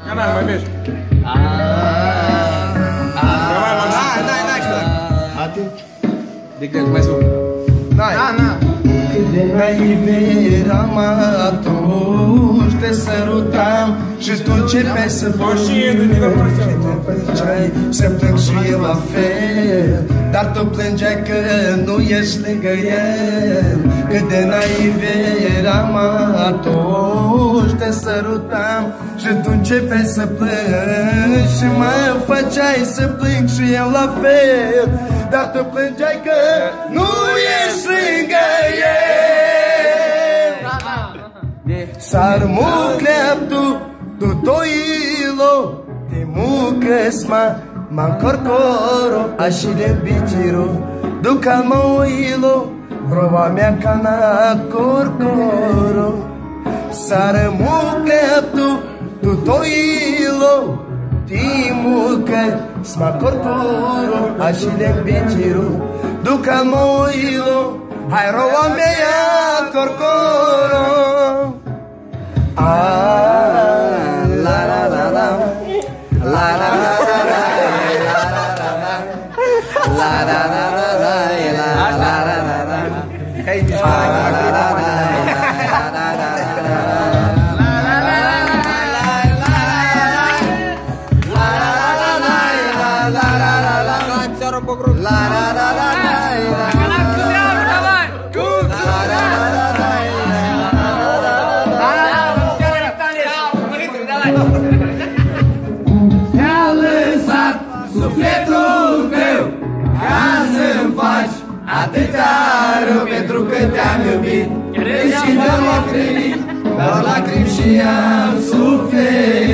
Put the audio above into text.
Canal, mai mergi. Atunci. De greu, mai spun. Naive eram atunci, te sărutam și tu începeai să plângeai, să plâng și eu la fel. Dar tu plângeai că nu ești lângă el. Cât de naive eram atunci, te sărutam și tu începeai să plângi și mă făceai să plâng și eu la fel. Dar tu plângeai că nu ești lângă el. Sarmuclea tu toilo, te mucăsma, mancorcoro, așile biciro, ducalma oilo, prova mea cana corcoro. Sarmuclea tu toilo, te mucăsma, corcoro, așile biciro, ducalma oilo, hai roa mea corcoro. La la la la, la la la la la, la la la la la, la la la la. Hey, la la la la la, la la la te-a lăsat sufletul meu ca să-mi faci atâta rău, pentru că te-am iubit și dau lacrimi și am suflet.